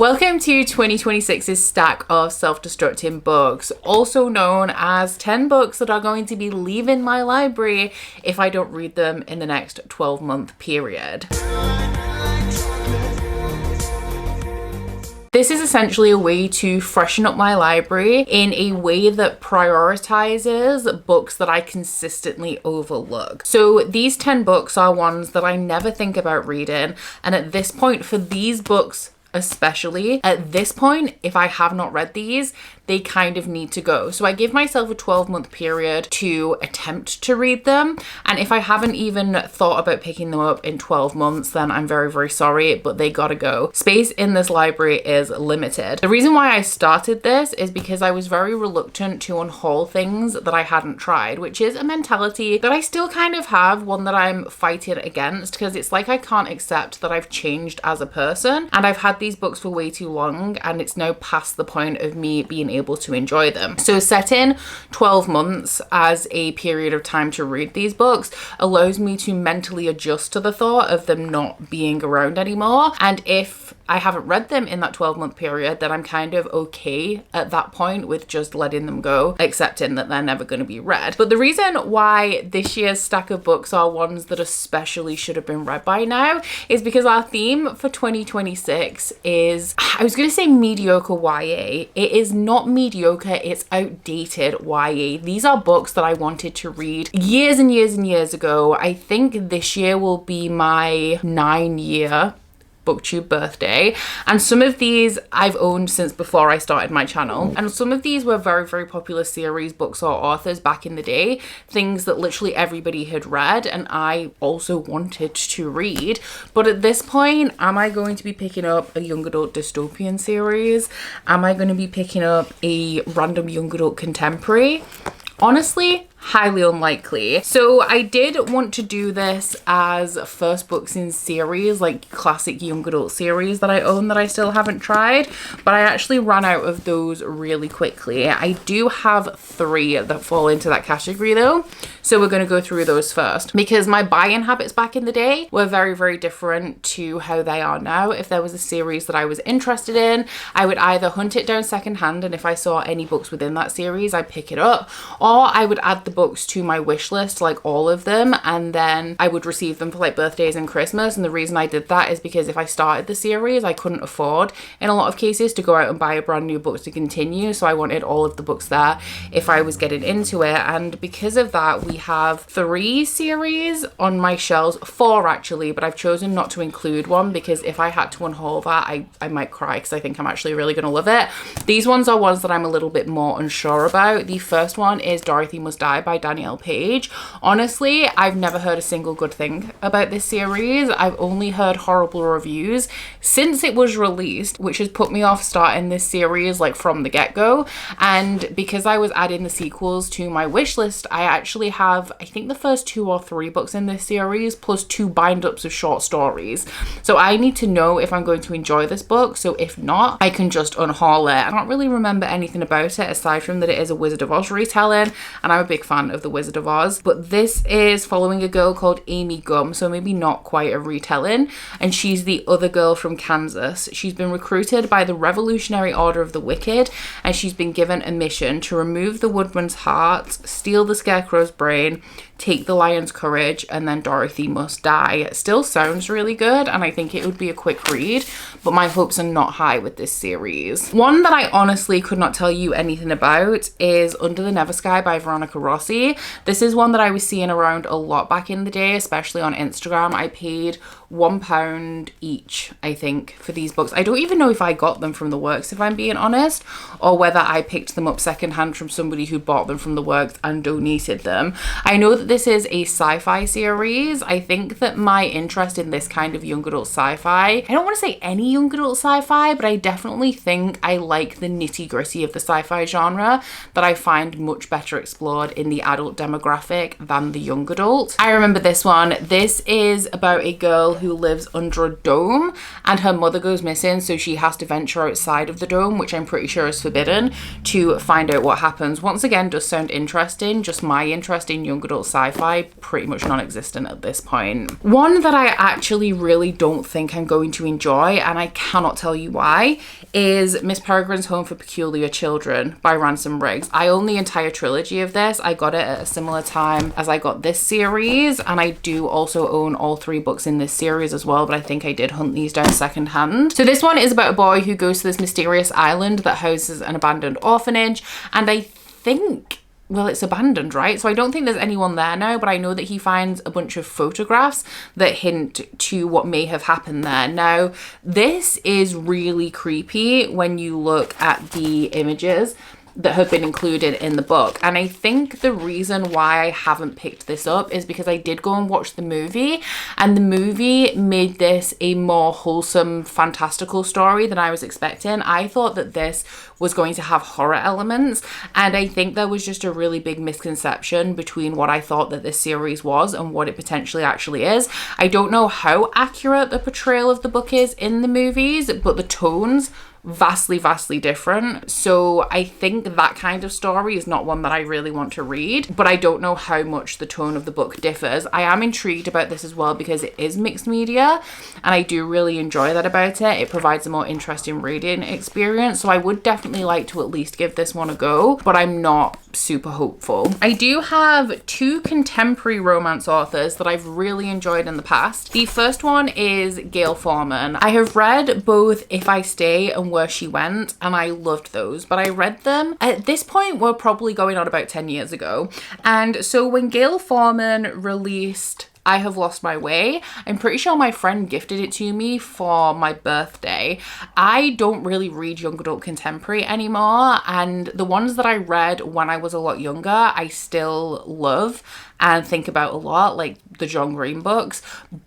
Welcome to 2026's stack of self-destructing books, also known as 10 books that are going to be leaving my library if I don't read them in the next 12-month period. This is essentially a way to freshen up my library in a way that prioritizes books that I consistently overlook. So these 10 books are ones that I never think about reading, and at this point, for these books especially, at this point, if I have not read these, they kind of need to go. So I give myself a 12-month period to attempt to read them. And if I haven't even thought about picking them up in 12 months, then I'm very, very sorry, but they gotta go. Space in this library is limited. The reason why I started this is because I was very reluctant to unhaul things that I hadn't tried, which is a mentality that I still kind of have, one that I'm fighting against, because it's like I can't accept that I've changed as a person, and I've had these books for way too long, and it's now past the point of me being able to enjoy them. So setting 12 months as a period of time to read these books allows me to mentally adjust to the thought of them not being around anymore. And if I haven't read them in that 12-month period, then I'm kind of okay at that point with just letting them go, accepting that they're never going to be read. But the reason why this year's stack of books are ones that especially should have been read by now is because our theme for 2026 is, I was going to say mediocre YA. It is not mediocre, it's outdated YA. These are books that I wanted to read years and years and years ago. I think this year will be my 9-year booktube birthday, and some of these I've owned since before I started my channel, and some of these were very, very popular series, books or authors back in the day, things that literally everybody had read and I also wanted to read. But at this point, am I going to be picking up a young adult dystopian series? Am I going to be picking up a random young adult contemporary? Honestly, highly unlikely. So I did want to do this as first books in series, like classic young adult series that I own that I still haven't tried, but I actually ran out of those really quickly. I do have 3 that fall into that category though, so we're going to go through those first, because my buying habits back in the day were very, very different to how they are now. If there was a series that I was interested in, I would either hunt it down secondhand, and if I saw any books within that series, I'd pick it up, or I would add the books to my wish list, like all of them, and then I would receive them for like birthdays and Christmas. And the reason I did that is because if I started the series, I couldn't afford in a lot of cases to go out and buy a brand new book to continue, so I wanted all of the books there if I was getting into it. And because of that, we have 3 series on my shelves, 4 actually, but I've chosen not to include one because if I had to unhaul that, I might cry, because I think I'm actually really gonna love it. These ones are ones that I'm a little bit more unsure about. The first one is Dorothy Must Die by Danielle Page. Honestly, I've never heard a single good thing about this series. I've only heard horrible reviews since it was released, which has put me off starting this series like from the get-go. And because I was adding the sequels to my wish list, I actually have, I think, the first 2 or 3 books in this series plus 2 bind-ups of short stories. So I need to know if I'm going to enjoy this book. So if not, I can just unhaul it. I don't really remember anything about it aside from that it is a Wizard of Oz retelling, and I'm a big fan of the Wizard of Oz. But this is following a girl called Amy Gum, so maybe not quite a retelling, and she's the other girl from Kansas. She's been recruited by the Revolutionary Order of the Wicked, and she's been given a mission to remove the Woodman's heart, steal the Scarecrow's brain, take the Lion's courage, and then Dorothy must die. It still sounds really good, and I think it would be a quick read, but my hopes are not high with this series. One that I honestly could not tell you anything about is Under the Never Sky by Veronica Rossi. This is one that I was seeing around a lot back in the day, especially on Instagram. I paid £1 each, I think, for these books. I don't even know if I got them from the works, if I'm being honest, or whether I picked them up secondhand from somebody who bought them from the works and donated them. I know that this is a sci-fi series. I think that my interest in this kind of young adult sci-fi, I don't want to say any young adult sci-fi, but I definitely think I like the nitty-gritty of the sci-fi genre that I find much better explored in the adult demographic than the young adult. I remember this one. This is about a girl who lives under a dome and her mother goes missing, so she has to venture outside of the dome, which I'm pretty sure is forbidden, to find out what happens. Once again, does sound interesting, just my interest in young adult sci sci-fi pretty much non-existent at this point. One that I actually really don't think I'm going to enjoy, and I cannot tell you why, is Miss Peregrine's Home for Peculiar Children by Ransom Riggs. I own the entire trilogy of this. I got it at a similar time as I got this series, and I do also own all 3 books in this series as well, but I think I did hunt these down secondhand. So this one is about a boy who goes to this mysterious island that houses an abandoned orphanage, and I think, well, it's abandoned, right? So I don't think there's anyone there now, but I know that he finds a bunch of photographs that hint to what may have happened there. Now, this is really creepy when you look at the images that have been included in the book, and I think the reason why I haven't picked this up is because I did go and watch the movie, and the movie made this a more wholesome, fantastical story than I was expecting. I thought that this was going to have horror elements, and I think there was just a really big misconception between what I thought that this series was and what it potentially actually is. I don't know how accurate the portrayal of the book is in the movies, but the tones vastly different. So I think that kind of story is not one that I really want to read, but I don't know how much the tone of the book differs. I am intrigued about this as well because it is mixed media, and I do really enjoy that about it. It provides a more interesting reading experience, so I would definitely like to at least give this one a go, but I'm not super hopeful. I do have 2 contemporary romance authors that I've really enjoyed in the past. The first one is Gail Forman. I have read both If I Stay and Where She Went, and I loved those, but I read them at this point, we're probably going on about 10 years ago. And so when Gail Forman released I Have Lost My Way, I'm pretty sure my friend gifted it to me for my birthday. I don't really read young adult contemporary anymore, and the ones that I read when I was a lot younger, I still love and think about a lot, like the John Green books,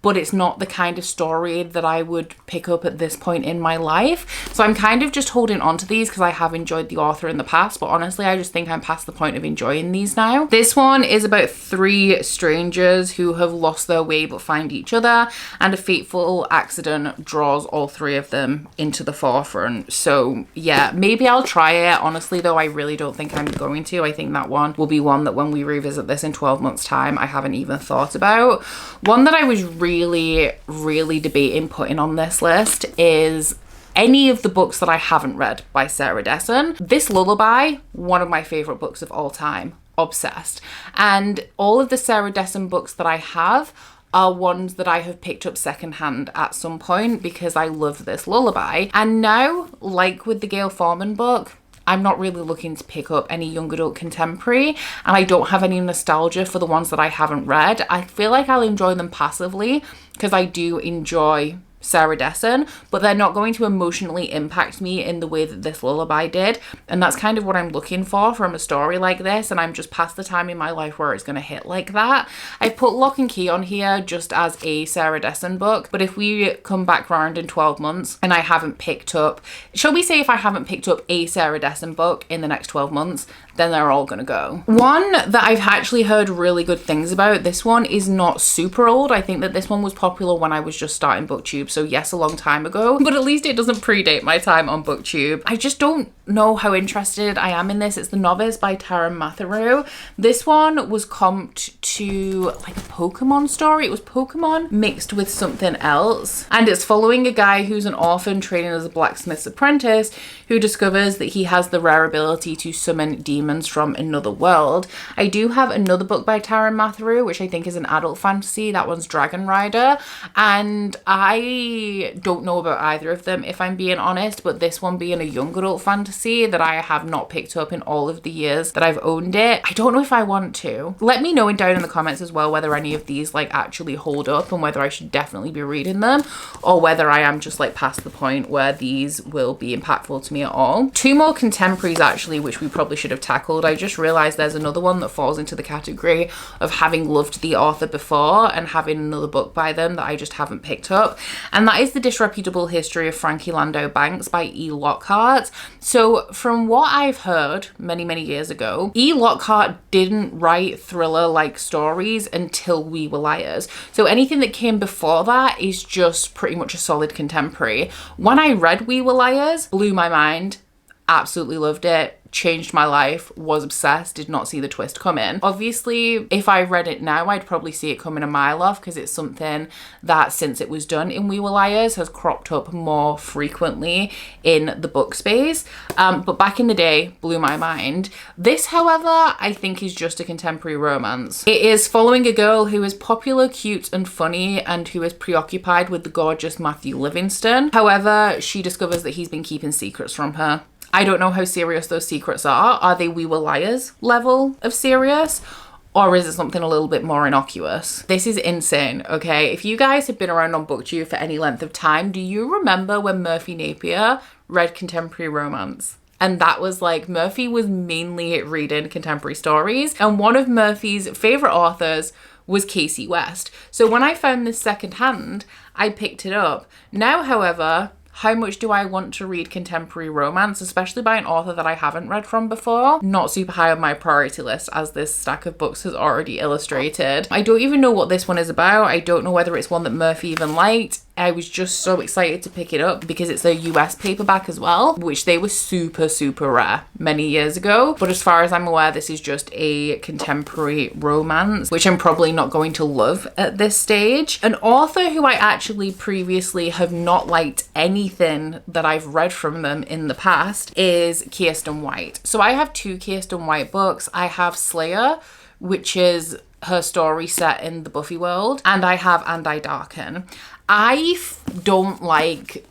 but it's not the kind of story that I would pick up at this point in my life. So I'm kind of just holding on to these because I have enjoyed the author in the past, but honestly, I just think I'm past the point of enjoying these now. This one is about 3 strangers who have lost their way but find each other, and a fateful accident draws all 3 of them into the forefront. So yeah, maybe I'll try it. Honestly though, I really don't think I'm going to. I think that one will be one that when we revisit this in 12 months time, I haven't even thought about. One that I was really debating putting on this list is any of the books that I haven't read by Sarah Dessen. This Lullaby, one of my favorite books of all time. Obsessed. And all of the Sarah Dessen books that I have are ones that I have picked up secondhand at some point because I love this lullaby. And now, like with the Gail Forman book, I'm not really looking to pick up any young adult contemporary, and I don't have any nostalgia for the ones that I haven't read. I feel like I'll enjoy them passively because I do enjoy Sarah Dessen, but they're not going to emotionally impact me in the way that this lullaby did, and that's kind of what I'm looking for from a story like this, and I'm just past the time in my life where it's going to hit like that. I've put Lock and Key on here just as a Sarah Dessen book, but if we come back round in 12 months and I haven't picked up, shall we say if I haven't picked up a Sarah Dessen book in the next 12 months, then they're all gonna go. One that I've actually heard really good things about, this one is not super old. I think that this one was popular when I was just starting BookTube, so yes, a long time ago, but at least it doesn't predate my time on BookTube. I just don't know how interested I am in this. It's The Novice by Taran Matharu. This one was comped to like a Pokemon story. It was Pokemon mixed with something else, and it's following a guy who's an orphan training as a blacksmith's apprentice who discovers that he has the rare ability to summon demons from another world. I do have another book by Taran Matharu, which I think is an adult fantasy. That one's Dragon Rider, and I don't know about either of them if I'm being honest, but this one being a young adult fantasy that I have not picked up in all of the years that I've owned it, I don't know if I want to. Let me know down in the comments as well whether any of these like actually hold up and whether I should definitely be reading them, or whether I am just like past the point where these will be impactful to me at all. 2 more contemporaries actually, which we probably should have tackled. I just realized there's another one that falls into the category of having loved the author before and having another book by them that I just haven't picked up, and that is The Disreputable History of Frankie Landau Banks by E. Lockhart. So from what I've heard many years ago, E. Lockhart didn't write thriller-like stories until We Were Liars. So anything that came before that is just pretty much a solid contemporary. When I read We Were Liars, blew my mind. absolutely loved it. Changed my life, was obsessed, did not see the twist coming. Obviously, if I read it now, I'd probably see it coming a mile off because it's something that since it was done in We Were Liars has cropped up more frequently in the book space. But back in the day, blew my mind. This, however, I think is just a contemporary romance. It is following a girl who is popular, cute, and funny, and who is preoccupied with the gorgeous Matthew Livingston. However, she discovers that he's been keeping secrets from her. I don't know how serious those secrets are. Are they We Were Liars level of serious? Or is it something a little bit more innocuous? This is insane, okay? If you guys have been around on BookTube for any length of time, do you remember when Murphy Napier read contemporary romance? And that was like, Murphy was mainly reading contemporary stories. And one of Murphy's favorite authors was Casey West. So when I found this secondhand, I picked it up. Now, however, how much do I want to read contemporary romance, especially by an author that I haven't read from before? Not super high on my priority list, as this stack of books has already illustrated. I don't even know what this one is about. I don't know whether it's one that Murphy even liked. I was just so excited to pick it up because it's a US paperback as well, which they were super, super rare many years ago. But as far as I'm aware, this is just a contemporary romance, which I'm probably not going to love at this stage. An author who I actually previously have not liked anything that I've read from them in the past is Kiersten White. So I have two Kiersten White books. I have Slayer, which is her story set in the Buffy world, and I have And I Darken. I don't like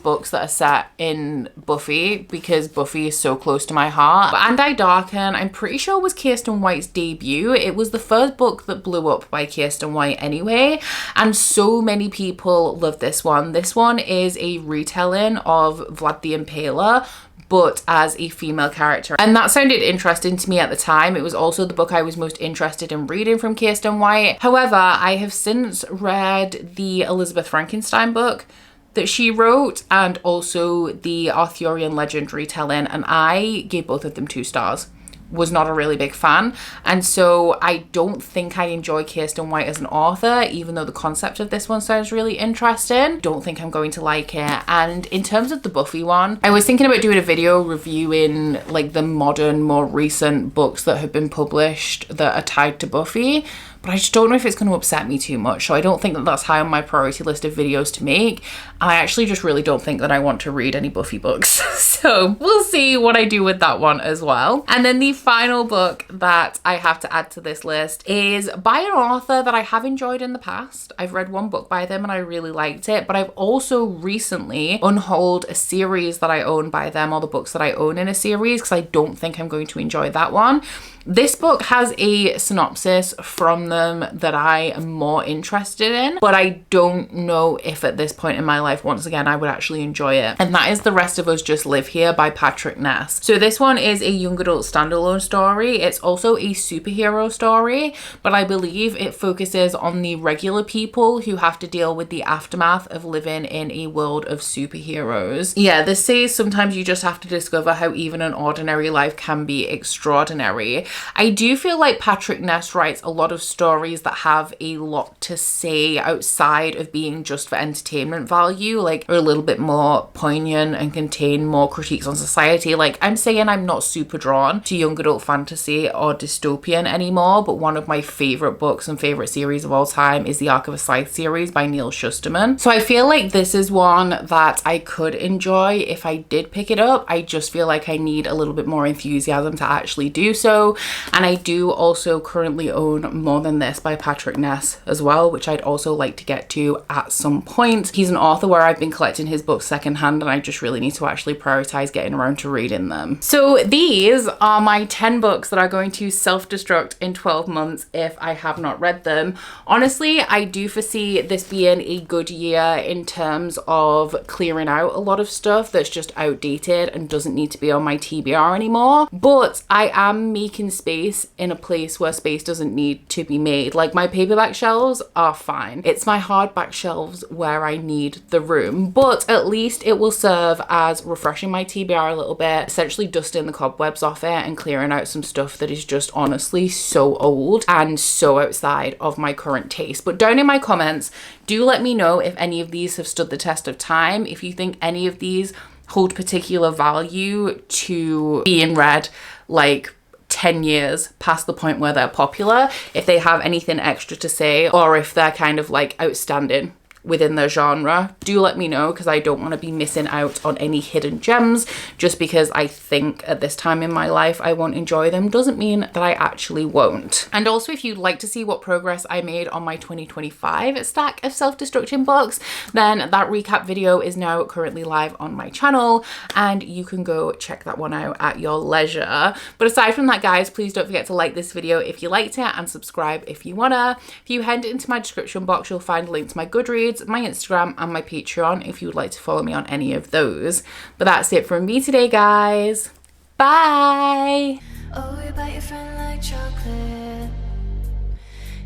books that are set in Buffy because Buffy is so close to my heart. But And I Darken, I'm pretty sure was Kiersten White's debut. It was the first book that blew up by Kiersten White anyway, and so many people love this one. This one is a retelling of Vlad the Impaler, but as a female character. And that sounded interesting to me at the time. It was also the book I was most interested in reading from Kiersten White. However, I have since read the Elizabeth Frankenstein book that she wrote and also the Arthurian legend retelling, and I gave both of them 2 stars. Was not a really big fan, and so I don't think I enjoy Kiersten White as an author, even though the concept of this one sounds really interesting. Don't think I'm going to like it. And in terms of the Buffy one, I was thinking about doing a video reviewing like the modern, more recent books that have been published that are tied to Buffy, but I just don't know if it's going to upset me too much. So I don't think that that's high on my priority list of videos to make. I actually just really don't think that I want to read any Buffy books. So we'll see what I do with that one as well. And then the final book that I have to add to this list is by an author that I have enjoyed in the past. I've read one book by them and I really liked it, but I've also recently unhauled a series that I own by them, or the books that I own in a series, because I don't think I'm going to enjoy that one. This book has a synopsis from them that I am more interested in, but I don't know if at this point in my life, once again, I would actually enjoy it. And that is The Rest of Us Just Live Here by Patrick Ness. So this one is a young adult standalone story. It's also a superhero story, but I believe it focuses on the regular people who have to deal with the aftermath of living in a world of superheroes. Yeah, this says sometimes you just have to discover how even an ordinary life can be extraordinary. I do feel like Patrick Ness writes a lot of stories that have a lot to say outside of being just for entertainment value, like are a little bit more poignant and contain more critiques on society. Like, I'm saying I'm not super drawn to young adult fantasy or dystopian anymore, but one of my favorite books and favorite series of all time is the Ark of a Scythe series by Neil Shusterman. So I feel like this is one that I could enjoy if I did pick it up. I just feel like I need a little bit more enthusiasm to actually do so. And I do also currently own More Than This by Patrick Ness as well, which I'd also like to get to at some point. He's an author where I've been collecting his books secondhand, and I just really need to actually prioritize getting around to reading them. So these are my 10 books that are going to self-destruct in 12 months if I have not read them. Honestly, I do foresee this being a good year in terms of clearing out a lot of stuff that's just outdated and doesn't need to be on my TBR anymore. But I am making space in a place where space doesn't need to be made. Like, my paperback shelves are fine. It's my hardback shelves where I need the room, but at least it will serve as refreshing my TBR a little bit, essentially dusting the cobwebs off it and clearing out some stuff that is just honestly so old and so outside of my current taste. But down in my comments, do let me know if any of these have stood the test of time, if you think any of these hold particular value to being read like 10 years past the point where they're popular, if they have anything extra to say, or if they're kind of like outstanding within their genre, do let me know, because I don't want to be missing out on any hidden gems just because I think at this time in my life I won't enjoy them doesn't mean that I actually won't. And also, if you'd like to see what progress I made on my 2025 stack of self-destruction books, then that recap video is now currently live on my channel and you can go check that one out at your leisure. But aside from that, guys, please don't forget to like this video if you liked it and subscribe if you wanna. If you head into my description box, you'll find a link to my Goodreads, my Instagram and my Patreon if you would like to follow me on any of those. But that's it from me today, guys. Bye. Oh, you bite your friend like chocolate.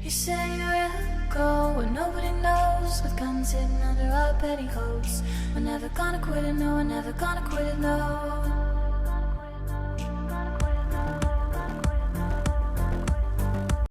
You say you will go where nobody knows, with guns hidden under our petticoats. We're never gonna quit it, no, we're never gonna quit it, no.